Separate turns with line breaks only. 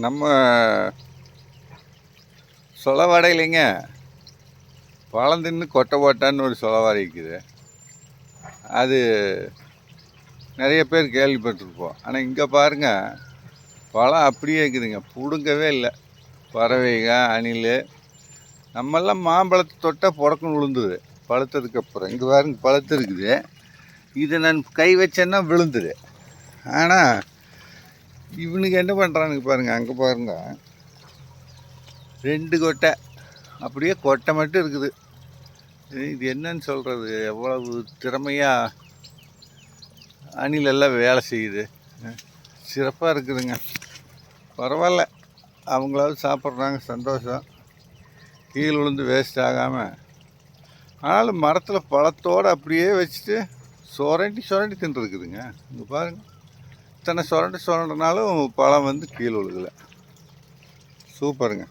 நம்ம சொலவடையிலைங்க பழம் தின்னு கொட்டை போட்டான்னு ஒரு சொலவடை இருக்குது. அது நிறைய பேர் கேள்விப்பட்டிருப்போம். ஆனால் இங்கே பாருங்கள், பழம் அப்படியே இருக்குதுங்க, பிடுங்கவே இல்லை. பறவைங்க, அணில், நம்மெல்லாம் மாம்பழத்தை தொட்டால் புடக்குன்னு விழுந்துது பழுத்ததுக்கப்புறம். இங்கே பாருங்க, பழுத்து இருக்குது. இதை நான் கை வச்சேன்னா விழுந்துது. ஆனால் இவனுக்கு என்ன பண்ணுறானுங்க பாருங்கள், அங்கே பாருங்கள், 2 கொட்டை அப்படியே கொட்டை மட்டும் இருக்குது. இது என்னன்னு சொல்கிறது? எவ்வளவு திறமையாக அணிலெல்லாம் வேலை செய்யுது. சிறப்பாக இருக்குதுங்க. பரவாயில்ல, அவங்களாவது சாப்பிட்றாங்க, சந்தோஷம். கீழே விழுந்து வேஸ்ட் ஆகாமல். ஆனாலும் மரத்தில் பழத்தோடு அப்படியே வச்சுட்டு சுரண்டி தின்றுருக்குதுங்க. இங்கே பாருங்கள், இத்தனை சுரண்டுனாலும் பழம் வந்து கீழே விழுகலை. சூப்பருங்க.